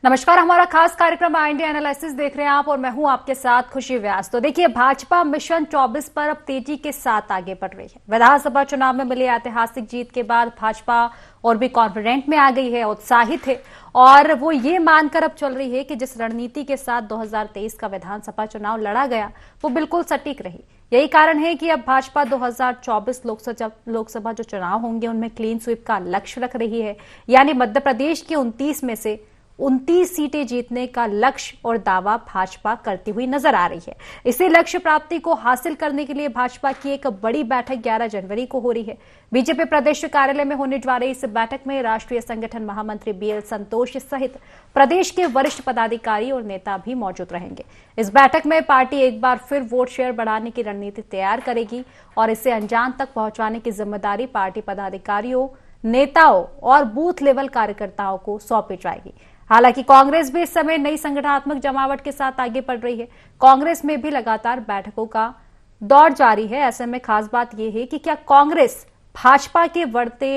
नमस्कार, हमारा खास कार्यक्रम इंडिया एनालिसिस देख रहे हैं आप और मैं हूं आपके साथ खुशी व्यास। तो देखिए, भाजपा मिशन 24 पर अब तेजी के साथ आगे बढ़ रही है। विधानसभा चुनाव में मिली ऐतिहासिक जीत के बाद भाजपा और भी कॉन्फिडेंट में आ गई है, उत्साहित है और वो ये मानकर अब चल रही है कि जिस रणनीति के साथ 2023 का विधानसभा चुनाव लड़ा गया वो बिल्कुल सटीक रही। यही कारण है कि अब भाजपा 2024 लोकसभा जो चुनाव होंगे उनमें क्लीन स्वीप का लक्ष्य रख रही है, यानी मध्य प्रदेश की 29 में से 29 सीटें जीतने का लक्ष्य और दावा भाजपा करती हुई नजर आ रही है। इसी लक्ष्य प्राप्ति को हासिल करने के लिए भाजपा की एक बड़ी बैठक 11 जनवरी को हो रही है। बीजेपी प्रदेश कार्यालय में होने जा रही इस बैठक में राष्ट्रीय संगठन महामंत्री बीएल संतोष सहित प्रदेश के वरिष्ठ पदाधिकारी और नेता भी मौजूद रहेंगे। इस बैठक में पार्टी एक बार फिर वोट शेयर बढ़ाने की रणनीति तैयार करेगी और इसे अंजाम तक पहुंचाने की जिम्मेदारी पार्टी पदाधिकारियों, नेताओं और बूथ लेवल कार्यकर्ताओं को सौंपी जाएगी। हालांकि कांग्रेस भी इस समय नई संगठनात्मक जमावट के साथ आगे बढ़ रही है। कांग्रेस में भी लगातार बैठकों का दौर जारी है। ऐसे में खास बात यह है कि क्या कांग्रेस भाजपा के बढ़ते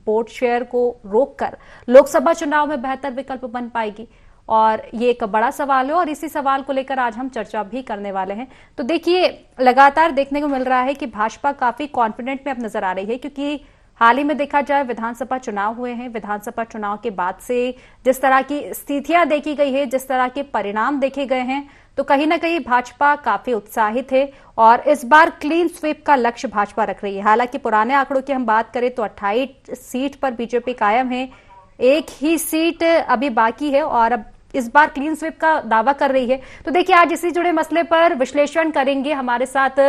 वोट शेयर को रोककर लोकसभा चुनाव में बेहतर विकल्प बन पाएगी, और ये एक बड़ा सवाल है और इसी सवाल को लेकर आज हम चर्चा भी करने वाले हैं। तो देखिए, लगातार देखने को मिल रहा है कि भाजपा काफी कॉन्फिडेंट में अब नजर आ रही है, क्योंकि हाल ही में देखा जाए विधानसभा चुनाव हुए हैं। विधानसभा चुनाव के बाद से जिस तरह की स्थितियां देखी गई है, जिस तरह के परिणाम देखे गए हैं, तो कहीं ना कहीं भाजपा काफी उत्साहित है और इस बार क्लीन स्वीप का लक्ष्य भाजपा रख रही है। हालांकि पुराने आंकड़ों की हम बात करें तो 28 सीट पर बीजेपी कायम है, एक ही सीट अभी बाकी है और अब इस बार क्लीन स्वीप का दावा कर रही है। तो देखिए, आज इसी जुड़े मसले पर विश्लेषण करेंगे। हमारे साथ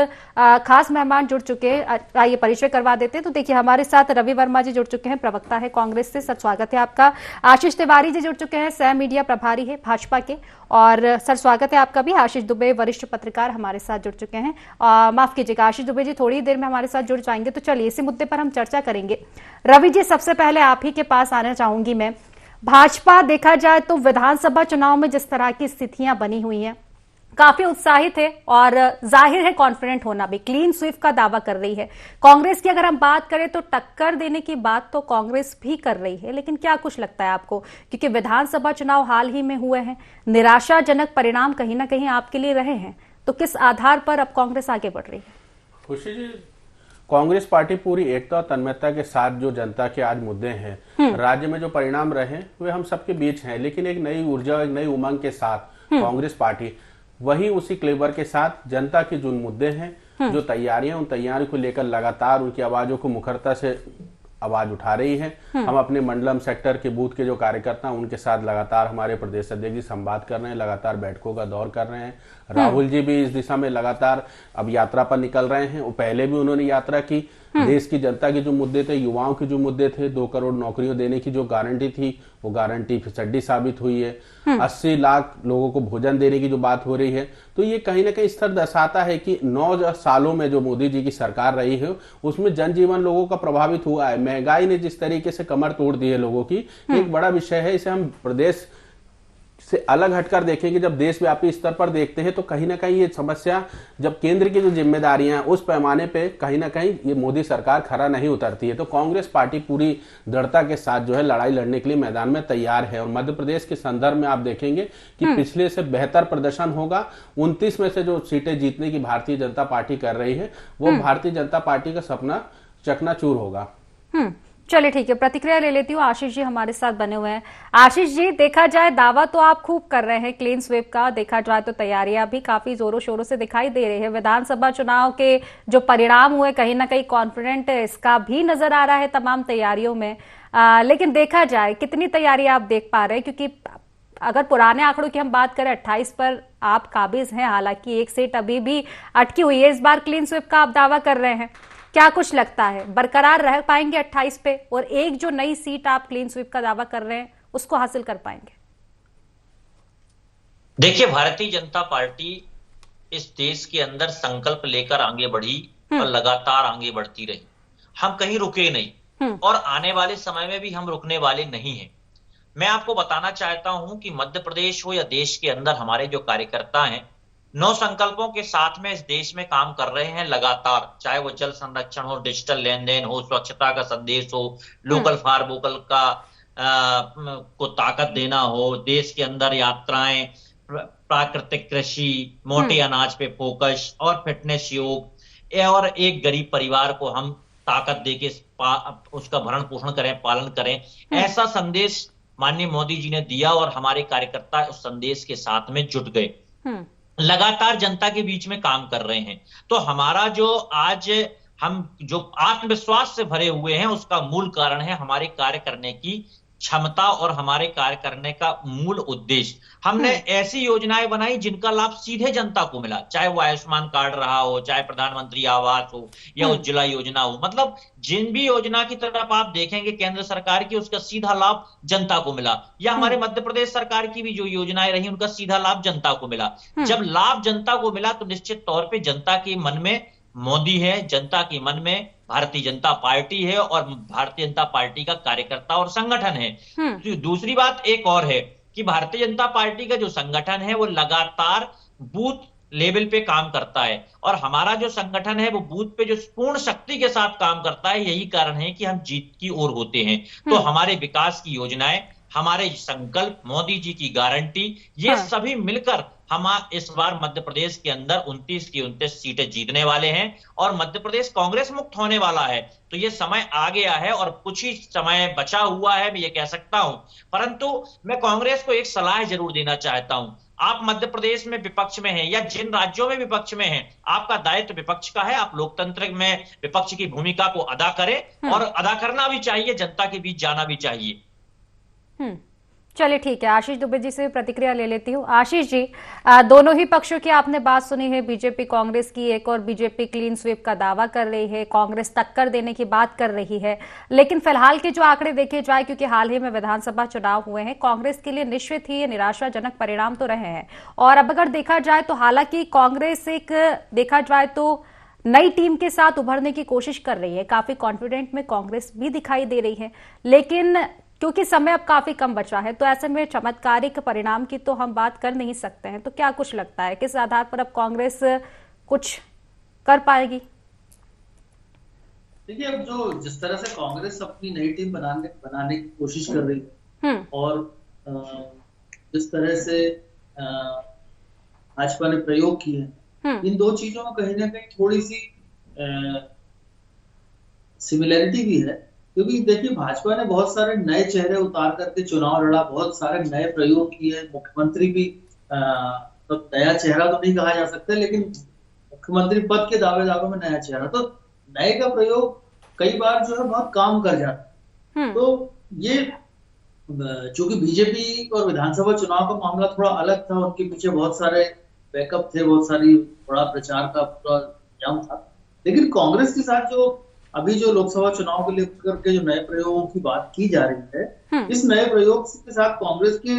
खास मेहमान जुड़ चुके हैं, आइए परिचय करवा देते हैं। तो देखिए, हमारे साथ रवि वर्मा जी जुड़ चुके हैं, प्रवक्ता है कांग्रेस से, सर स्वागत है आपका। आशीष तिवारी जी जुड़ चुके हैं, सह मीडिया प्रभारी है भाजपा के, और सर स्वागत है आपका भी। आशीष दुबे वरिष्ठ पत्रकार हमारे साथ जुड़ चुके हैं। माफ कीजिएगा, आशीष दुबे जी थोड़ी देर में हमारे साथ जुड़ जाएंगे। तो चलिए, इसी मुद्दे पर हम चर्चा करेंगे। रवि जी, सबसे पहले आप ही के पास आना चाहूंगी मैं। भाजपा देखा जाए तो विधानसभा चुनाव में जिस तरह की स्थितियां बनी हुई हैं, काफी उत्साहित है और जाहिर है कॉन्फिडेंट होना भी, क्लीन स्वीप का दावा कर रही है। कांग्रेस की अगर हम बात करें तो टक्कर देने की बात तो कांग्रेस भी कर रही है, लेकिन क्या कुछ लगता है आपको, क्योंकि विधानसभा चुनाव हाल ही में हुए हैं, निराशाजनक परिणाम कहीं ना कहीं आपके लिए रहे हैं, तो किस आधार पर अब कांग्रेस आगे बढ़ रही है? खुशी जी, कांग्रेस पार्टी पूरी एकता और तन्मयता के साथ जो जनता के आज मुद्दे हैं, राज्य में जो परिणाम रहे वे हम सबके बीच हैं, लेकिन एक नई ऊर्जा, एक नई उमंग के साथ कांग्रेस पार्टी वही उसी क्लेवर के साथ जनता के जो मुद्दे हैं, जो तैयारियां, उन तैयारियों को लेकर लगातार उनकी आवाजों को मुखरता से आवाज उठा रही है। हम अपने मंडलम सेक्टर के बूथ के जो कार्यकर्ता हैं उनके साथ लगातार हमारे प्रदेश अध्यक्ष जी संवाद कर रहे हैं, लगातार बैठकों का दौर कर रहे हैं। राहुल जी भी इस दिशा में लगातार अब यात्रा पर निकल रहे हैं। वो पहले भी उन्होंने यात्रा की। देश की जनता के जो मुद्दे थे, युवाओं के जो मुद्दे थे, 2 करोड़ नौकरियों देने की जो गारंटी थी वो गारंटी फिसड्डी साबित हुई है। 80 लाख लोगों को भोजन देने की जो बात हो रही है, तो ये कहीं ना कहीं स्तर दर्शाता है कि 9 सालों में जो मोदी जी की सरकार रही है उसमें जनजीवन लोगों का प्रभावित हुआ है। महंगाई ने जिस तरीके से कमर तोड़ दी है लोगों की, एक बड़ा विषय है। इसे हम प्रदेश से अलग हटकर देखेंगे, जब देशव्यापी स्तर पर देखते हैं तो कहीं ना कहीं ये समस्या, जब केंद्र की जो जिम्मेदारियां हैं उस पैमाने पे कहीं ना कहीं ये मोदी सरकार खरा नहीं उतरती है। तो कांग्रेस पार्टी पूरी दृढ़ता के साथ जो है लड़ाई लड़ने के लिए मैदान में तैयार है। और मध्य प्रदेश के संदर्भ में आप देखेंगे कि पिछले से बेहतर प्रदर्शन होगा। 29 में से जो सीटें जीतने की भारतीय जनता पार्टी कर रही है, वो भारतीय जनता पार्टी का सपना चकनाचूर होगा। चलिए ठीक है, प्रतिक्रिया ले लेती हूँ। आशीष जी हमारे साथ बने हुए हैं। आशीष जी, देखा जाए दावा तो आप खूब कर रहे हैं क्लीन स्वीप का, देखा जाए तो तैयारियां भी काफी जोरों शोरों से दिखाई दे रही है। विधानसभा चुनाव के जो परिणाम हुए, कहीं ना कहीं कॉन्फिडेंट इसका भी नजर आ रहा है तमाम तैयारियों में। लेकिन देखा जाए कितनी तैयारी आप देख पा रहे हैं, क्योंकि अगर पुराने आंकड़ों की हम बात करें 28 पर आप काबिज हैं, हालांकि एक सीट अभी भी अटकी हुई है। इस बार क्लीन स्वीप का आप दावा कर रहे हैं, क्या कुछ लगता है बरकरार रह पाएंगे 28 पे, और एक जो नई सीट आप क्लीन स्वीप का दावा कर रहे हैं उसको हासिल कर पाएंगे? देखिए, भारतीय जनता पार्टी इस देश के अंदर संकल्प लेकर आगे बढ़ी और लगातार आगे बढ़ती रही। हम कहीं रुके नहीं और आने वाले समय में भी हम रुकने वाले नहीं हैं। मैं आपको बताना चाहता हूं कि मध्य प्रदेश हो या देश के अंदर हमारे जो कार्यकर्ता हैं 9 संकल्पों के साथ में इस देश में काम कर रहे हैं लगातार, चाहे वो जल संरक्षण हो, डिजिटल लेन देन हो, स्वच्छता का संदेश हो, लोकल फॉर वोकल का को ताकत देना हो, देश के अंदर यात्राएं, प्राकृतिक कृषि, मोटे अनाज पे फोकस और फिटनेस योग, और एक गरीब परिवार को हम ताकत देके उसका भरण पोषण करें, पालन करें, ऐसा संदेश माननीय मोदी जी ने दिया और हमारे कार्यकर्ता उस संदेश के साथ में जुट गए, लगातार जनता के बीच में काम कर रहे हैं। तो हमारा जो आज हम जो आत्मविश्वास से भरे हुए हैं, उसका मूल कारण है हमारे कार्य करने की क्षमता और हमारे कार्य करने का मूल उद्देश्य। हमने ऐसी योजनाएं बनाई जिनका लाभ सीधे जनता को मिला, चाहे वो आयुष्मान कार्ड रहा हो, चाहे प्रधानमंत्री आवास हो या उज्ज्वला योजना हो। मतलब जिन भी योजना की तरफ आप देखेंगे केंद्र सरकार की, उसका सीधा लाभ जनता को मिला, या हमारे मध्य प्रदेश सरकार की भी जो योजनाएं रही उनका सीधा लाभ जनता को मिला। जब लाभ जनता को मिला तो निश्चित तौर पर जनता के मन में मोदी है, जनता के मन में भारतीय जनता पार्टी है और भारतीय जनता पार्टी का कार्यकर्ता और संगठन है। तो दूसरी बात एक और है कि भारतीय जनता पार्टी का जो संगठन है वो लगातार बूथ लेवल पे काम करता है, और हमारा जो संगठन है वो बूथ पे जो पूर्ण शक्ति के साथ काम करता है। यही कारण है कि हम जीत की ओर होते हैं। तो हमारे विकास की योजनाएं, हमारे संकल्प, मोदी जी की गारंटी, ये सभी मिलकर हम इस बार मध्य प्रदेश के अंदर 29 की 29 सीटें जीतने वाले हैं और मध्य प्रदेश कांग्रेस मुक्त होने वाला है। तो ये समय आ गया है और कुछ ही समय बचा हुआ है, मैं ये कह सकता हूं। परंतु मैं कांग्रेस को एक सलाह जरूर देना चाहता हूं। आप मध्य प्रदेश में विपक्ष में हैं या जिन राज्यों में विपक्ष में हैं, आपका दायित्व विपक्ष का है। आप लोकतंत्र में विपक्ष की भूमिका को अदा करें और अदा करना भी चाहिए, जनता के बीच जाना भी चाहिए। चलिए ठीक है, आशीष दुबे जी से प्रतिक्रिया ले लेती हूँ। आशीष जी, दोनों ही पक्षों की आपने बात सुनी है। बीजेपी कांग्रेस की एक और बीजेपी क्लीन स्वीप का दावा कर रही है, कांग्रेस टक्कर देने की बात कर रही है। लेकिन फिलहाल के जो आंकड़े देखे जाए, क्योंकि हाल ही में विधानसभा चुनाव हुए हैं, कांग्रेस के लिए निश्चित ही ये निराशाजनक परिणाम तो रहे हैं। और अब अगर देखा जाए तो हालांकि कांग्रेस एक देखा जाए तो नई टीम के साथ उभरने की कोशिश कर रही है, काफी कॉन्फिडेंट में कांग्रेस भी दिखाई दे रही है। लेकिन क्योंकि समय अब काफी कम बचा है, तो ऐसे में चमत्कारिक परिणाम की तो हम बात कर नहीं सकते हैं। तो क्या कुछ लगता है, किस आधार पर अब कांग्रेस कुछ कर पाएगी? देखिए, अब जो जिस तरह से कांग्रेस अपनी नई टीम बनाने की कोशिश कर रही है और जिस तरह से भाजपा ने प्रयोग किए हैं, इन दो चीजों में कहीं ना कहीं थोड़ी सी सिमिलैरिटी भी है। क्योंकि देखिए, भाजपा ने बहुत सारे नए चेहरे उतार करके चुनाव लड़ा, बहुत सारे नए प्रयोग किए। मुख्यमंत्री भी तो नया चेहरा तो नहीं कहा जा सकता, लेकिन मुख्यमंत्री पद के दावेदारों में नया चेहरा, तो नए का प्रयोग कई बार जो है बहुत काम कर जाता है। तो ये चूंकि बीजेपी और विधानसभा चुनाव का मामला थोड़ा अलग था, उनके पीछे बहुत सारे बैकअप थे, बहुत सारी बड़ा प्रचार का पूरा इंतजाम था। लेकिन कांग्रेस के साथ जो अभी जो लोकसभा चुनाव को लेकर के जो नए प्रयोगों की बात की जा रही है, इस नए प्रयोग के साथ कांग्रेस की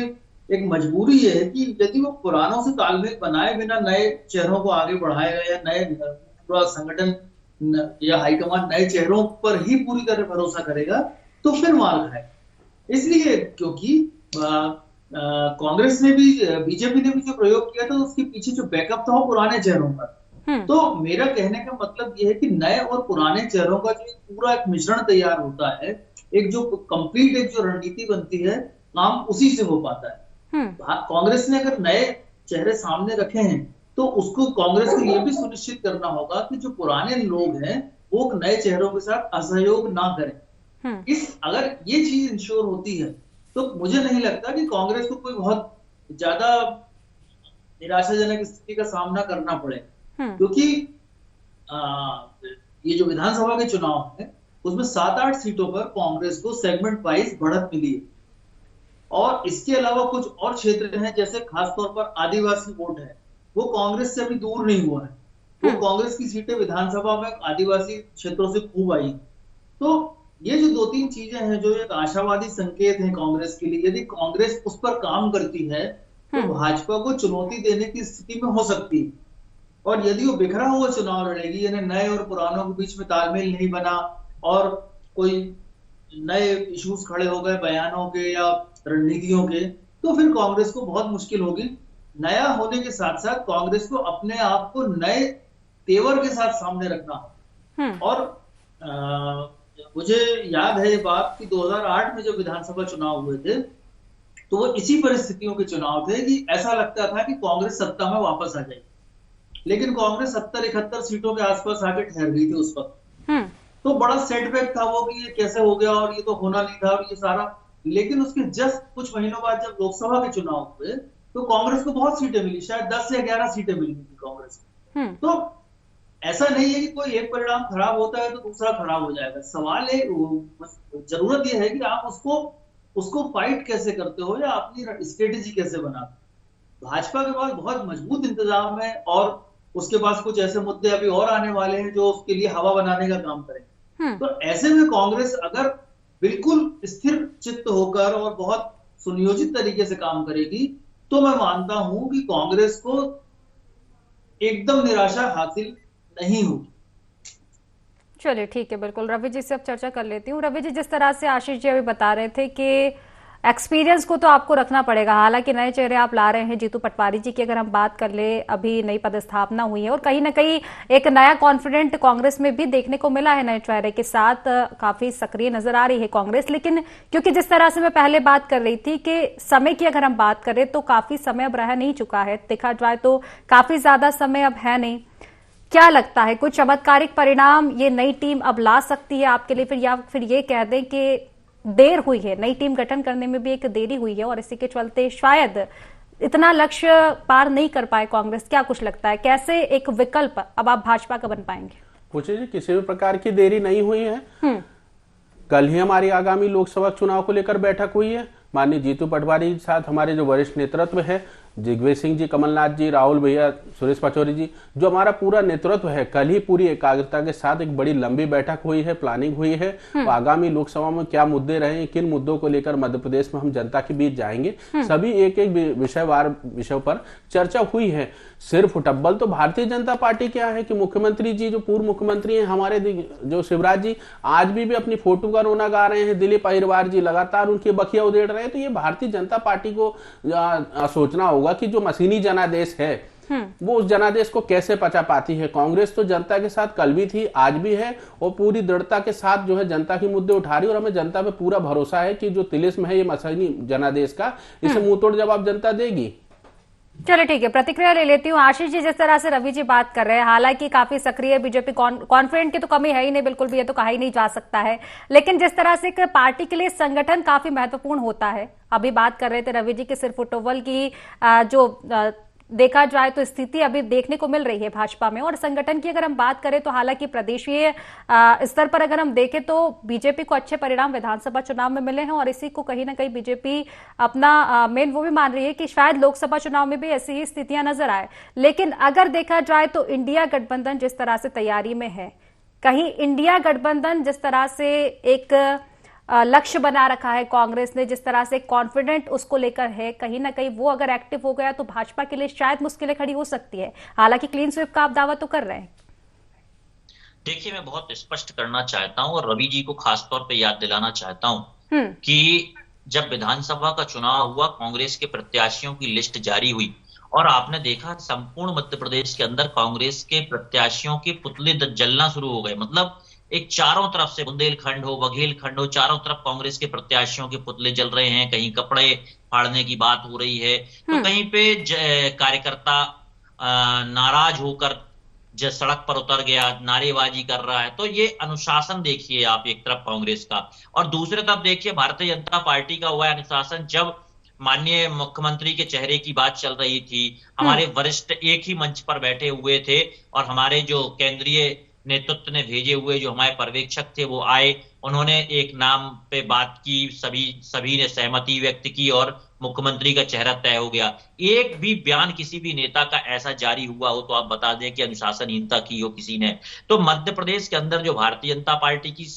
एक मजबूरी ये है कि यदि वो पुरानों से तालमेल बनाए बिना नए चेहरों को आगे बढ़ाएगा या नए पूरा संगठन या हाईकमान नए चेहरों पर ही पूरी तरह भरोसा करेगा, तो फिर मार खाए। इसलिए क्योंकि कांग्रेस ने भी, बीजेपी ने भी जो प्रयोग किया था, उसके पीछे जो बैकअप था वो पुराने चेहरों का। तो मेरा कहने का मतलब यह है कि नए और पुराने चेहरों का जो पूरा एक मिश्रण तैयार होता है, एक जो कंप्लीट एक जो रणनीति बनती है, काम उसी से हो पाता है। कांग्रेस ने अगर नए चेहरे सामने रखे हैं तो उसको कांग्रेस को यह भी सुनिश्चित करना होगा कि जो पुराने लोग हैं वो नए चेहरों के साथ असहयोग ना करें। अगर ये चीज इंश्योर होती है तो मुझे नहीं लगता कि कांग्रेस को कोई बहुत ज्यादा निराशाजनक स्थिति का सामना करना पड़े। क्योंकि ये जो विधानसभा के चुनाव है उसमें 7-8 सीटों पर कांग्रेस को सेगमेंट वाइज बढ़त मिली है, और इसके अलावा कुछ और क्षेत्र हैं, जैसे खासतौर पर आदिवासी वोट है, वो कांग्रेस से अभी दूर नहीं हुआ है। वो कांग्रेस की सीटें विधानसभा में आदिवासी क्षेत्रों से खूब आई। तो ये जो 2-3 चीजें हैं जो एक आशावादी संकेत है कांग्रेस के लिए। यदि कांग्रेस उस पर काम करती है तो भाजपा को चुनौती देने की स्थिति में हो सकती है। और यदि वो बिखरा हुआ चुनाव लड़ेगी, यानी नए और पुरानों के बीच में तालमेल नहीं बना और कोई नए इश्यूज खड़े हो गए बयानों के या रणनीतियों के, तो फिर कांग्रेस को बहुत मुश्किल होगी। नया होने के साथ साथ कांग्रेस को अपने आप को नए तेवर के साथ सामने रखना हो। और मुझे याद है ये बात कि 2008 में जब विधानसभा चुनाव हुए थे तो वो इसी परिस्थितियों के चुनाव थे कि ऐसा लगता था कि कांग्रेस सत्ता में वापस आ जाएगी, लेकिन कांग्रेस 70-71 सीटों के आसपास आके ठहर गई थी उस वक्त। तो बड़ा सेटबैक था वो कि ये कैसे हो गया और ये तो होना नहीं था और ये सारा। लेकिन उसके जस्ट कुछ महीनों बाद जब लोकसभा के चुनाव हुए तो कांग्रेस को बहुत सीटें मिली, शायद 10 से 11 सीटें मिली थी कांग्रेस को। तो ऐसा नहीं है कि कोई एक परिणाम खराब होता है तो दूसरा खराब हो जाएगा। सवाल है, जरूरत यह है कि आप उसको फाइट कैसे करते हो या अपनी स्ट्रेटेजी कैसे बनाते हो। भाजपा के पास बहुत मजबूत इंतजाम है और उसके पास कुछ ऐसे मुद्दे अभी और आने वाले हैं जो उसके लिए हवा बनाने का काम करेंगे। तो ऐसे में कांग्रेस अगर बिल्कुल स्थिर चित्त होकर और बहुत सुनियोजित तरीके से काम करेगी तो मैं मानता हूं कि कांग्रेस को एकदम निराशा हासिल नहीं होगी। चलिए ठीक है, बिल्कुल रवि जी से अब चर्चा कर लेती हूँ। रवि जी, जिस तरह से आशीष जी अभी बता रहे थे कि एक्सपीरियंस को तो आपको रखना पड़ेगा, हालांकि नए चेहरे आप ला रहे हैं। जीतू पटवारी जी की अगर हम बात कर ले, अभी नई पदस्थापना हुई है और कहीं ना कहीं एक नया कॉन्फिडेंट कांग्रेस में भी देखने को मिला है। नए चेहरे के साथ काफी सक्रिय नजर आ रही है कांग्रेस। लेकिन क्योंकि जिस तरह से मैं पहले बात कर रही थी कि समय की अगर हम बात करें तो काफी समय अब रह नहीं चुका है, देखा जाए तो काफी ज्यादा समय अब है नहीं। क्या लगता है कुछ चमत्कारिक परिणाम ये नई टीम अब ला सकती है आपके लिए, या फिर ये कह दें कि देर हुई है, नई टीम गठन करने में भी एक देरी हुई है और इसी के चलते शायद इतना लक्ष्य पार नहीं कर पाए कांग्रेस। क्या कुछ लगता है कैसे एक विकल्प अब आप भाजपा का बन पाएंगे? पूछे जी, किसी भी प्रकार की देरी नहीं हुई है। कल ही हमारी आगामी लोकसभा चुनाव को लेकर बैठक हुई है। माननीय जीतू पटवारी के साथ हमारे जो वरिष्ठ नेतृत्व है, दिग्विजय सिंह जी, कमलनाथ जी, राहुल भैया, सुरेश पचौरी जी, जो हमारा पूरा नेतृत्व है, कल ही पूरी एकाग्रता के साथ एक बड़ी लंबी बैठक हुई है, प्लानिंग हुई है। तो आगामी लोकसभा में क्या मुद्दे रहे, किन मुद्दों को लेकर मध्य प्रदेश में हम जनता के बीच जाएंगे, सभी एक एक विषय पर चर्चा हुई है। सिर्फ टब्बल तो भारतीय जनता पार्टी क्या है कि मुख्यमंत्री जी, जो पूर्व मुख्यमंत्री हैं हमारे जो शिवराज जी, आज भी अपनी फोटो का रोना गा रहे हैं। दिलीप अहिरवार जी लगातार उनकी बखिया उधेड़ रहे हैं। तो ये भारतीय जनता पार्टी को सोचना होगा कि जो मशीनी जनादेश है वो उस जनादेश को कैसे पचा पाती है। कांग्रेस तो जनता के साथ कल भी थी, आज भी है और पूरी दृढ़ता के साथ जो है जनता के मुद्दे उठा रही है। और हमें जनता पे पूरा भरोसा है कि जो तिलिस्म है ये मशीनी जनादेश का, इसे मुंह तोड़ जवाब जनता देगी। चलो ठीक है, प्रतिक्रिया ले लेती हूँ। आशीष जी, जिस तरह से रवि जी बात कर रहे हैं, हालांकि काफी सक्रिय बीजेपी, कॉन्फिडेंट की तो कमी है ही नहीं, बिल्कुल भी, ये तो कहा ही नहीं जा सकता है। लेकिन जिस तरह से पार्टी के लिए संगठन काफी महत्वपूर्ण होता है, अभी बात कर रहे थे रवि जी की सिर्फ फुटबॉल की जो देखा जाए तो स्थिति अभी देखने को मिल रही है भाजपा में। और संगठन की अगर हम बात करें तो हालांकि प्रदेशीय स्तर पर अगर हम देखें तो बीजेपी को अच्छे परिणाम विधानसभा चुनाव में मिले हैं और इसी को कहीं ना कहीं बीजेपी अपना मेन वो भी मान रही है कि शायद लोकसभा चुनाव में भी ऐसी ही स्थितियां नजर आए। लेकिन अगर देखा जाए तो इंडिया गठबंधन जिस तरह से तैयारी में है, कहीं इंडिया गठबंधन जिस तरह से एक लक्ष्य बना रखा है कांग्रेस ने, जिस तरह से कॉन्फिडेंट उसको लेकर है, कहीं ना कहीं वो अगर एक्टिव हो गया तो भाजपा के लिए शायद मुश्किलें खड़ी हो सकती है। हालांकि क्लीन स्वीप का आप दावा तो कर रहे हैं। देखिए, मैं बहुत स्पष्ट करना चाहता हूं और रवि जी को खासतौर पे याद दिलाना चाहता हूं कि जब विधानसभा का चुनाव हुआ, कांग्रेस के प्रत्याशियों की लिस्ट जारी हुई और आपने देखा संपूर्ण मध्य प्रदेश के अंदर कांग्रेस के प्रत्याशियों के पुतले जलना शुरू हो गए। मतलब एक चारों तरफ से, बुंदेलखंड हो, बघेलखंड हो, चारों तरफ कांग्रेस के प्रत्याशियों के पुतले जल रहे हैं। कहीं कपड़े फाड़ने की बात हो रही है तो कहीं पे कार्यकर्ता नाराज होकर सड़क पर उतर गया, नारेबाजी कर रहा है। तो ये अनुशासन देखिए आप एक तरफ कांग्रेस का, और दूसरे तरफ देखिए भारतीय जनता पार्टी का हुआ अनुशासन। जब माननीय मुख्यमंत्री के चेहरे की बात चल रही थी, हमारे वरिष्ठ एक ही मंच पर बैठे हुए थे और हमारे जो केंद्रीय नेतृत्व ने भेजे हुए जो हमारे पर्यवेक्षक थे वो आए, उन्होंने एक नाम पे बात की, सभी ने सहमति व्यक्त की और मुख्यमंत्री का चेहरा तय हो गया। एक भी बयान किसी भी नेता का ऐसा जारी हुआ हो तो आप बता दें कि अनुशासनहीनता की हो किसी ने। तो मध्य प्रदेश के अंदर जो भारतीय जनता पार्टी की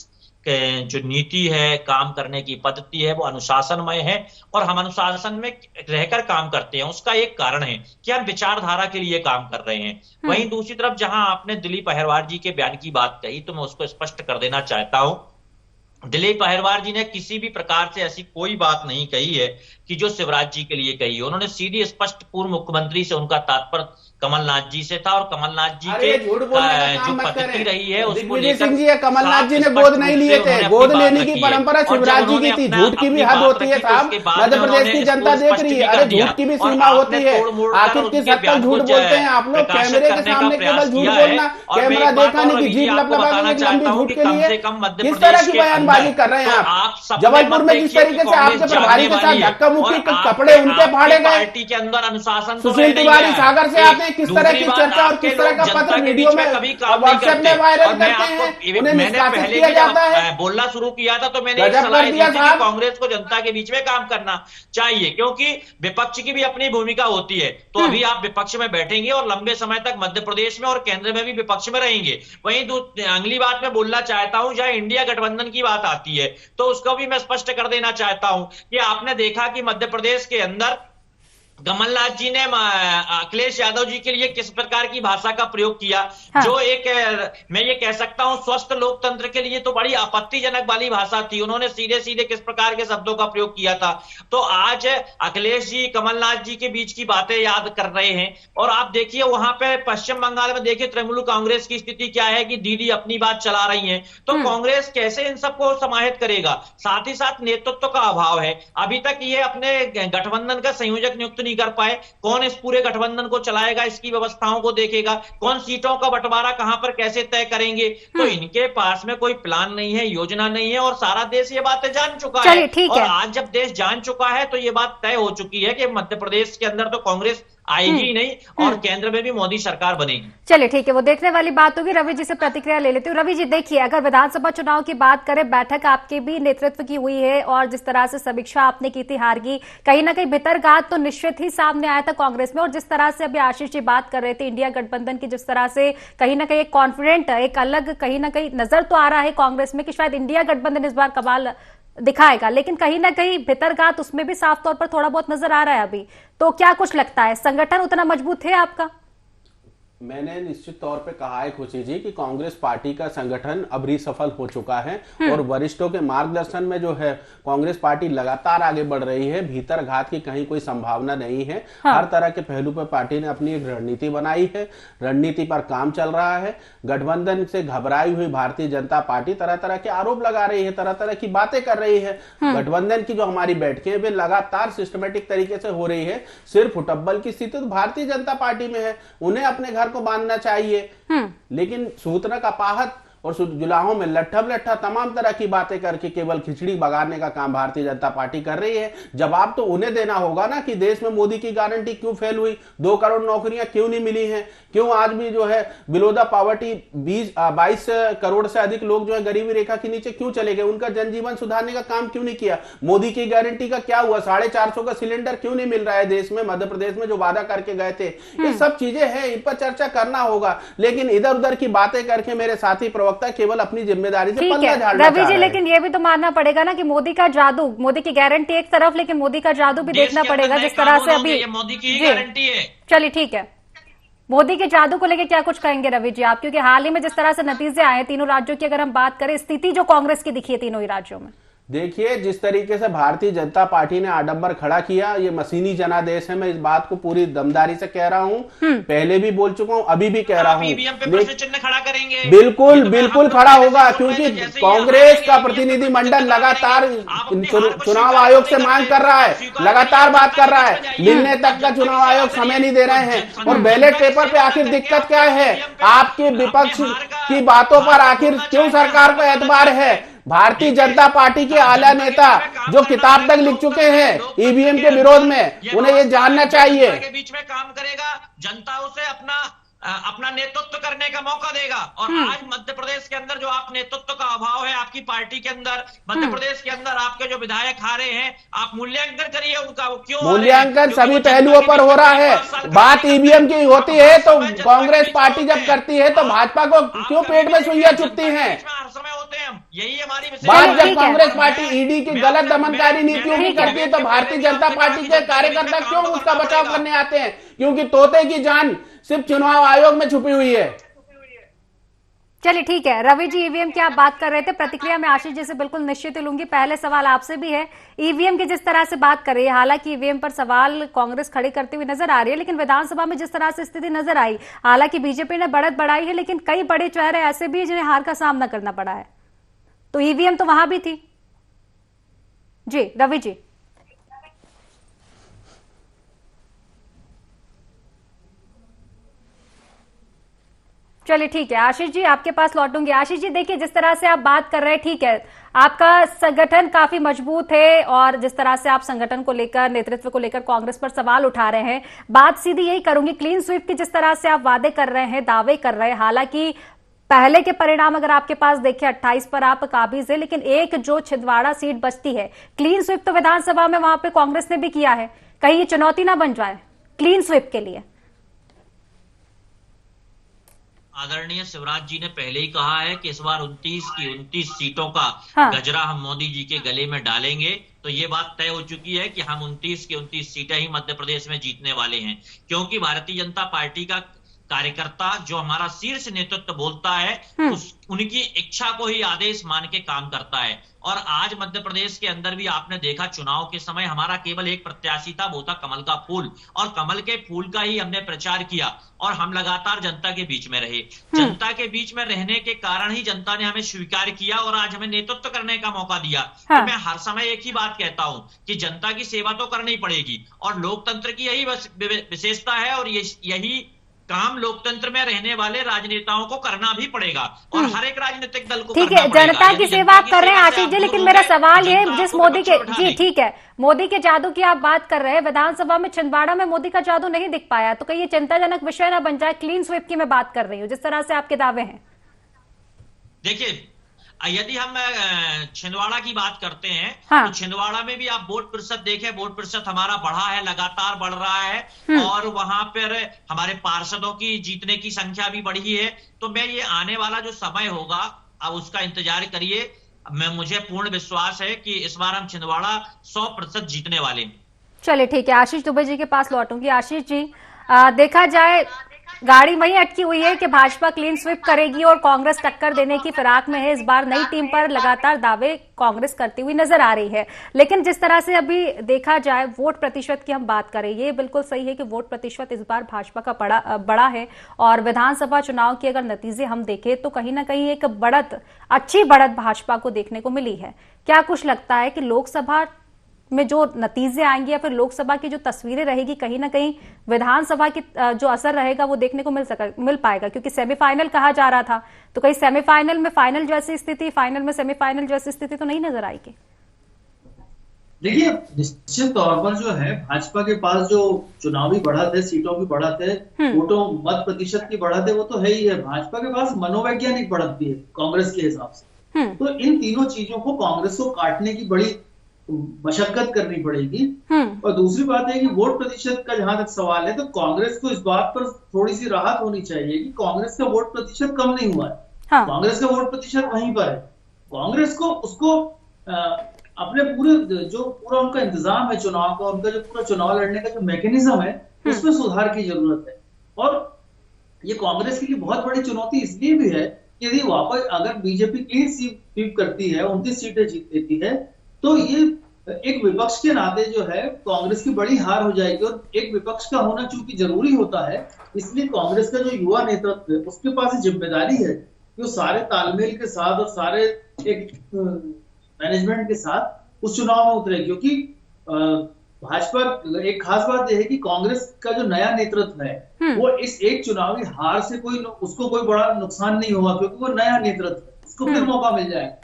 जो नीति है, काम करने की पद्धति है, वो अनुशासनमय है और हम अनुशासन में रहकर काम करते हैं। उसका एक कारण है कि हम विचारधारा के लिए काम कर रहे हैं। वहीं दूसरी तरफ जहां आपने दिलीप अहिरवार जी के बयान की बात कही तो मैं उसको स्पष्ट कर देना चाहता हूं। दिलीप अहिरवार जी ने किसी भी प्रकार से ऐसी कोई बात नहीं कही है कि जो शिवराज जी के लिए कही है। उन्होंने सीधी स्पष्ट पूर्व मुख्यमंत्री से उनका तात्पर्य कमलनाथ जी से था और कमलनाथ जी के जो पद्धति रही है उसको लेकर कमलनाथ जी ने गोद नहीं लिए थे। गोद लेने की परंपरा शिवराज जी की थी। झूठ की भी हद होती है साहब, मध्य प्रदेश की जनता देख रही है। अरे झूठ की भी सीमा होती है। आखिर किस हद तक झूठ बोलते हैं आप लोग? कैमरे के सामने केवल झूठ बोलना, कैमरा देखा नहीं कि जीप लपलपा के लंबी झूठ के लिए किस तरह की बयानबाजी कर रहे हैं आप? जबलपुर में जिस तरीके से आपके प्रभारी के साथ धक्का मुक्की, कपड़े उनके फाड़े गए, पार्टी के अंदर अनुशासन सुशील तिवारी सागर से आते हैं, किस तरह की चर्चा और किस तरह का पत्र वीडियो में व्हाट्सएप में वायरल करते हैं, उन्हें निष्कासित किया जाता है। बोलना शुरू किया था तो मैंने एक सलाह दी थी कि कांग्रेस को जनता के बीच में काम करना चाहिए, क्योंकि विपक्ष की भी अपनी भूमिका होती है। तो अभी आप विपक्ष में बैठेंगे और लंबे समय तक मध्य प्रदेश में और केंद्र में भी विपक्ष में रहेंगे। वहीं अगली बात मैं बोलना चाहता हूं, जहां इंडिया गठबंधन की बात आती है तो उसको भी मैं स्पष्ट कर देना चाहता हूं कि आपने देखा कि मध्य प्रदेश के अंदर कमलनाथ जी ने अखिलेश यादव जी के लिए किस प्रकार की भाषा का प्रयोग किया। हाँ। जो एक मैं ये कह सकता हूं स्वस्थ लोकतंत्र के लिए तो बड़ी आपत्तिजनक वाली भाषा थी। उन्होंने सीधे सीधे किस प्रकार के शब्दों का प्रयोग किया था। तो आज अखिलेश जी कमलनाथ जी के बीच की बातें याद कर रहे हैं। और आप देखिए वहां पे पश्चिम बंगाल में देखिए तृणमूल कांग्रेस की स्थिति क्या है कि दीदी अपनी बात चला रही है। तो कांग्रेस कैसे इन सबको समाहित करेगा? साथ ही साथ नेतृत्व का अभाव है। अभी तक ये अपने गठबंधन का संयोजक नियुक्त नहीं कर पाए। कौन इस पूरे गठबंधन को चलाएगा, इसकी व्यवस्थाओं को देखेगा, कौन सीटों का बंटवारा कहां पर कैसे तय करेंगे? तो इनके पास में कोई प्लान नहीं है, योजना नहीं है और सारा देश ये बातें जान चुका है। और आज जब देश जान चुका है तो ये बात तय हो चुकी है कि मध्य प्रदेश के अंदर तो कांग्रेस आएगी ही नहीं और केंद्र में भी मोदी सरकार बनेगी। चलिए ठीक है, वो देखने वाली बात होगी। रवि जी से प्रतिक्रिया ले लेती हूँ। रवि जी देखिए, अगर विधानसभा चुनाव की बात करें, बैठक आपके भी नेतृत्व की हुई है और जिस तरह से समीक्षा आपने की थी हार की, कहीं ना कहीं भितरघात तो निश्चित ही सामने आया था कांग्रेस में। और जिस तरह से अभी आशीष जी बात कर रहे थे इंडिया गठबंधन की, जिस तरह से कहीं ना कहीं एक कॉन्फिडेंट, एक अलग कहीं ना कहीं नजर तो आ रहा है कांग्रेस में कि शायद इंडिया गठबंधन इस बार कमाल दिखाएगा, लेकिन कहीं ना कहीं भितरघात उसमें भी साफ तौर पर थोड़ा बहुत नजर आ रहा है अभी। तो क्या कुछ लगता है, संगठन उतना मजबूत है आपका? मैंने निश्चित तौर पे कहा है खुशी जी कि कांग्रेस पार्टी का संगठन अब सफल हो चुका है और वरिष्ठों के मार्गदर्शन में जो है कांग्रेस पार्टी लगातार आगे बढ़ रही है। भीतर घात की कहीं कोई संभावना नहीं है। हाँ। हर तरह के पहलू पर पार्टी ने अपनी एक रणनीति बनाई है, रणनीति पर काम चल रहा है। गठबंधन से घबराई हुई भारतीय जनता पार्टी तरह तरह के आरोप लगा रही है, तरह तरह की बातें कर रही है। गठबंधन की जो हमारी बैठकें वे लगातार सिस्टमेटिक तरीके से हो रही है। सिर्फ हुटब्बल की स्थिति तो भारतीय जनता पार्टी में है, उन्हें अपने घर को बांधना चाहिए, लेकिन सूत्रक अपाहत और जुलाहों में लट्ठा तमाम तरह की बातें करके केवल खिचड़ी बगाड़ने का काम भारतीय जनता पार्टी कर रही है। जवाब तो उन्हें देना होगा ना कि देश में मोदी की गारंटी क्यों फेल हुई, 2 करोड़ नौकरियां क्यों नहीं मिली हैं, क्यों आज भी जो है बिलो द पॉवर्टी 22 करोड़ से अधिक लोग जो है गरीबी रेखा के नीचे क्यों चले गए, उनका जनजीवन सुधारने का काम क्यों नहीं किया। मोदी की गारंटी का क्या हुआ, 450 का सिलेंडर क्यों नहीं मिल रहा है देश में, मध्य प्रदेश में जो वादा करके गए थे। ये सब चीजें हैं, इन पर चर्चा करना होगा, लेकिन इधर उधर की बातें करके मेरे साथी प्रवक्ता केवल अपनी जिम्मेदारी से पल्ला झाड़ना रवि जी, लेकिन ये भी तो मानना पड़ेगा ना कि मोदी का जादू, मोदी की गारंटी एक तरफ, लेकिन मोदी का जादू भी देखना पड़ेगा जिस तरह से अभी मोदी की गारंटी है। चलिए ठीक है, मोदी के जादू को लेकर क्या कुछ कहेंगे रवि जी आप? क्योंकि हाल ही में जिस तरह से नतीजे आए तीनों राज्यों की, अगर हम बात करें स्थिति जो कांग्रेस की दिखी है तीनों ही राज्यों में, देखिए जिस तरीके से भारतीय जनता पार्टी ने आडंबर खड़ा किया, ये मशीनी जनादेश है। मैं इस बात को पूरी दमदारी से कह रहा हूं, पहले भी बोल चुका हूं, अभी भी कह रहा हूं, खड़ा करेंगे। बिल्कुल खड़ा होगा, क्योंकि कांग्रेस का प्रतिनिधिमंडल लगातार चुनाव आयोग से मांग कर रहा है, लगातार बात कर रहा है, मिलने तक का चुनाव आयोग समय नहीं दे रहे हैं। और बैलेट पेपर पे आखिर दिक्कत क्या है? आपके विपक्ष की बातों पर आखिर क्यों सरकार को एतबार है? भारतीय जनता पार्टी के आला नेता जो किताब तक लिख चुके हैं ईवीएम के विरोध में, उन्हें ये जानना चाहिए। बीच में काम करेगा, जनता उसे अपना नेतृत्व करने का मौका देगा। और आज मध्य प्रदेश के अंदर जो आप नेतृत्व का अभाव है आपकी पार्टी के अंदर, मध्य प्रदेश के अंदर आपके जो विधायक हारे हैं, आप मूल्यांकन करिए उनका, वो क्यों मूल्यांकन सभी पहलुओं पर हो रहा है। बात ईवीएम की होती है तो कांग्रेस पार्टी जब करती है तो भाजपा को क्यों पेट में सुइयां चुभती हैं? हर समय होते हैं हम, यही हमारी बात जब कांग्रेस पार्टी ईडी की गलत दमनकारी नीतियों की करती है तो भारतीय जनता पार्टी के कार्यकर्ता क्यों उसका बचाव करने आते हैं? क्योंकि तोते की जान सिर्फ चुनाव आयोग में छुपी हुई है। चलिए ठीक है। रवि जी, ईवीएम की आप बात कर रहे थे, प्रतिक्रिया में आशीष जी से बिल्कुल निश्चित लूंगी। पहले सवाल आपसे भी है, ईवीएम की जिस तरह से बात कर रही है, हालांकि ईवीएम पर सवाल कांग्रेस खड़े करती हुई नजर आ रही है, लेकिन विधानसभा में जिस तरह से स्थिति नजर आई, हालांकि बीजेपी ने बढ़त बढ़ाई है, लेकिन कई बड़े चेहरे ऐसे भी जिन्हें हार का सामना करना पड़ा है, तो ईवीएम तो वहां भी थी। जी रवि जी। चलिए ठीक है, आशीष जी आपके पास लौटूंगी। आशीष जी देखिए, जिस तरह से आप बात कर रहे हैं, ठीक है, आपका संगठन काफी मजबूत है और जिस तरह से आप संगठन को लेकर, नेतृत्व को लेकर कांग्रेस पर सवाल उठा रहे हैं, बात सीधी यही करूंगी, क्लीन स्वीप की जिस तरह से आप वादे कर रहे हैं, दावे कर रहे हैं, हालांकि पहले के परिणाम अगर आपके पास देखें 28 पर आप काबिज है, लेकिन एक जो छिंदवाड़ा सीट बचती है, क्लीन स्वीप तो विधानसभा में वहां पे कांग्रेस ने भी किया है, कहीं ये चुनौती ना बन जाए क्लीन स्वीप के लिए? आदरणीय शिवराज जी ने पहले ही कहा है कि इस बार 29 की 29 सीटों का गजरा हम मोदी जी के गले में डालेंगे, तो ये बात तय हो चुकी है कि हम 29 की 29 सीटें ही मध्य प्रदेश में जीतने वाले हैं, क्योंकि भारतीय जनता पार्टी का कार्यकर्ता, जो हमारा शीर्ष नेतृत्व बोलता है, उनकी इच्छा को ही आदेश मान के काम करता है। और आज मध्य प्रदेश के अंदर भी आपने देखा, चुनाव के समय हमारा केवल एक प्रत्याशी था, वो था कमल का फूल, और कमल के फूल का ही हमने प्रचार किया और हम लगातार जनता के बीच में रहे। जनता के बीच में रहने के कारण ही जनता ने हमें स्वीकार किया और आज हमें नेतृत्व करने का मौका दिया। तो मैं हर समय एक ही बात कहता हूं कि जनता की सेवा तो करनी पड़ेगी, और लोकतंत्र की यही विशेषता है, और यही काम लोकतंत्र में रहने वाले राजनेताओं को करना भी पड़ेगा, और हर एक राजनीतिक दल को ठीक है, जनता की सेवा कर रहे हैं आशीष जी, लेकिन मेरा सवाल ये, जिस मोदी के, जी ठीक है, मोदी के जादू की आप बात कर रहे हैं, विधानसभा में छिंदवाड़ा में मोदी का जादू नहीं दिख पाया, तो कहीं ये चिंताजनक विषय ना बन जाए? क्लीन स्वीप की मैं बात कर रही हूँ, जिस तरह से आपके दावे हैं। देखिए, यदि हम छिंदवाड़ा की बात करते हैं, तो छिंदवाड़ा में भी आप वोट प्रतिशत देखें, वोट प्रतिशत हमारा बढ़ा है, लगातार बढ़ रहा है, और वहां पर हमारे पार्षदों की जीतने की संख्या भी बढ़ी है। तो मैं ये आने वाला जो समय होगा, अब उसका इंतजार करिए। मुझे पूर्ण विश्वास है कि इस बार हम छिंदवाड़ा 100% जीतने वाले हैं। चलिए ठीक है, आशीष दुबे जी के पास लौटूंगी। आशीष जी, देखा जाए गाड़ी वहीं अटकी हुई है कि भाजपा क्लीन स्वीप करेगी और कांग्रेस टक्कर देने की फिराक में है। इस बार नई टीम पर लगातार दावे कांग्रेस करती हुई नजर आ रही है, लेकिन जिस तरह से अभी देखा जाए वोट प्रतिशत की हम बात करें, ये बिल्कुल सही है कि वोट प्रतिशत इस बार भाजपा का बड़ा है, और विधानसभा चुनाव के अगर नतीजे हम देखें तो कहीं ना कहीं एक बढ़त, अच्छी बढ़त भाजपा को देखने को मिली है। क्या कुछ लगता है कि लोकसभा में जो नतीजे आएंगे या फिर लोकसभा की जो तस्वीरें रहेगी, कहीं ना कहीं विधानसभा की जो असर रहेगा वो देखने को मिल पाएगा? क्योंकि सेमीफाइनल कहा जा रहा था, तो कहीं सेमीफाइनल में फाइनल जैसी स्थिति, फाइनल में सेमीफाइनल जैसी स्थिति तो नहीं नजर आएगी? देखिए, निश्चित तौर पर जो है भाजपा के पास जो चुनावी बढ़त है, सीटों की बढ़त है, वोटों मत प्रतिशत की बढ़त है, वो तो है ही है। भाजपा के पास मनोवैज्ञानिक बढ़त भी है कांग्रेस के हिसाब से। तो इन तीनों चीजों को कांग्रेस को काटने की बड़ी मशक्कत करनी पड़ेगी। और दूसरी बात है कि वोट प्रतिशत का जहां तक सवाल है, तो कांग्रेस को इस बात पर थोड़ी सी राहत होनी चाहिए कि कांग्रेस का वोट प्रतिशत कम नहीं हुआ है। कांग्रेस का वोट प्रतिशत वहीं पर है। कांग्रेस को उसको अपने पूरा उनका इंतजाम है चुनाव का, उनका जो पूरा चुनाव लड़ने का जो मैकेनिज्म है, उसमें सुधार की जरूरत है। और ये कांग्रेस के लिए बहुत बड़ी चुनौती इसलिए भी है कि यदि वापस अगर बीजेपी क्लीन स्वीप करती है, 29 सीटें जीत लेती है, तो ये एक विपक्ष के नाते जो है कांग्रेस की बड़ी हार हो जाएगी। और एक विपक्ष का होना चूंकि जरूरी होता है, इसलिए कांग्रेस का जो युवा नेतृत्व है उसके पास जिम्मेदारी है कि वो सारे तालमेल के साथ और सारे एक मैनेजमेंट के साथ उस चुनाव में उतरे। क्योंकि भाजपा, एक खास बात यह है कि कांग्रेस का जो नया नेतृत्व है वो इस एक चुनावी हार से उसको कोई बड़ा नुकसान नहीं हुआ, क्योंकि वो नया नेतृत्व है, उसको फिर मौका मिल जाएगा।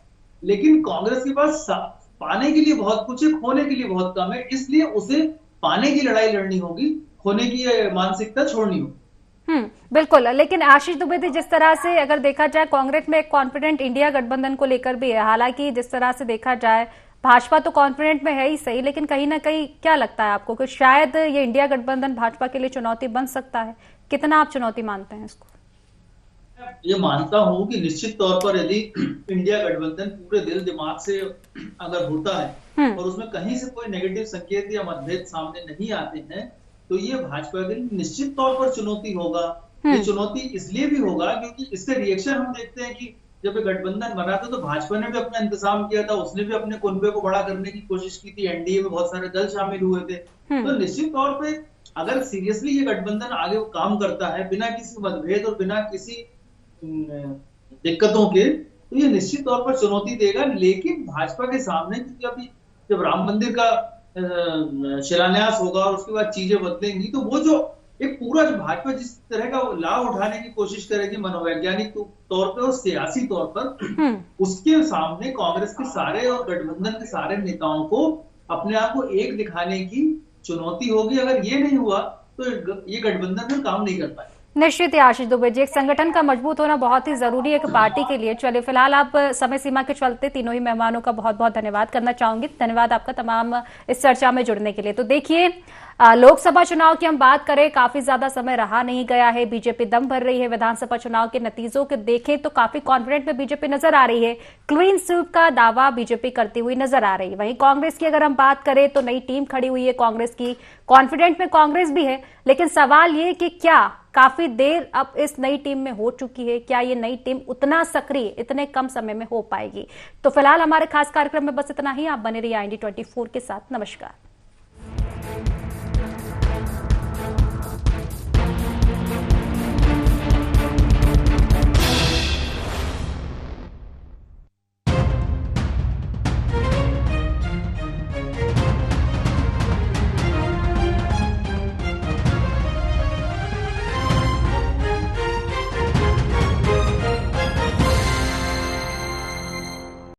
लेकिन कांग्रेस के पास पाने के लिए बहुत कुछ है, खोने के लिए बहुत कम है, इसलिए उसे पाने की लड़ाई लड़नी होगी, खोने की मानसिकता छोड़नी होगी। बिल्कुल। लेकिन आशीष दुबे, जिस तरह से अगर देखा जाए कांग्रेस में एक कॉन्फिडेंट इंडिया गठबंधन को लेकर भी है, हालांकि जिस तरह से देखा जाए भाजपा तो कॉन्फिडेंट में है ही सही, लेकिन कहीं ना कहीं क्या लगता है आपको कि शायद ये इंडिया गठबंधन भाजपा के लिए चुनौती बन सकता है? कितना आप चुनौती मानते हैं इसको? ये मानता हूं कि निश्चित तौर पर यदि इंडिया गठबंधन पूरे दिल दिमाग से अगर होता है और उसमें कहीं से कोई नेगेटिव संकेत या मतभेद सामने नहीं आते हैं, तो ये भाजपा के लिए निश्चित तौर पर चुनौती होगा ये चुनौती इसलिए भी होगा क्योंकि इससे रिएक्शन हम देखते हैं कि जब ये गठबंधन बना था तो भाजपा ने भी अपना इंतजाम किया था, उसने भी अपने कुनबे को बड़ा करने की कोशिश की थी, एनडीए में बहुत सारे दल शामिल हुए थे। तो निश्चित तौर पे अगर सीरियसली ये गठबंधन आगे काम करता है बिना किसी मतभेद और बिना किसी दिक्कतों के, तो ये निश्चित तौर पर चुनौती देगा। लेकिन भाजपा के सामने, क्योंकि अभी जब राम मंदिर का शिलान्यास होगा और उसके बाद चीजें बदलेंगी, तो वो जो एक पूरा जो भाजपा जिस तरह का लाभ उठाने की कोशिश करेगी मनोवैज्ञानिक तौर पर और सियासी तौर पर, उसके सामने कांग्रेस के सारे और गठबंधन के सारे नेताओं को अपने आप को एक दिखाने की चुनौती होगी। अगर ये नहीं हुआ तो ये गठबंधन में काम नहीं कर पाए। निश्चित ही आशीष दुबे जी, एक संगठन का मजबूत होना बहुत ही जरूरी है एक पार्टी के लिए। चलिए फिलहाल आप समय सीमा के चलते तीनों ही मेहमानों का बहुत बहुत धन्यवाद करना चाहूंगी। धन्यवाद आपका तमाम इस चर्चा में जुड़ने के लिए। तो देखिए, लोकसभा चुनाव की हम बात करें, काफी ज्यादा समय रहा नहीं गया है, बीजेपी दम भर रही है। विधानसभा चुनाव के नतीजों के देखें तो काफी कॉन्फिडेंट में बीजेपी नजर आ रही है, क्लीन स्वीप का दावा बीजेपी करती हुई नजर आ रही है। वहीं कांग्रेस की अगर हम बात करें तो नई टीम खड़ी हुई है कांग्रेस की, कॉन्फिडेंट में कांग्रेस भी है, लेकिन सवाल ये कि क्या काफी देर अब इस नई टीम में हो चुकी है, क्या ये नई टीम उतना सक्रिय इतने कम समय में हो पाएगी? तो फिलहाल हमारे खास कार्यक्रम में बस इतना ही। आप बने रहिए IND24 के साथ। नमस्कार।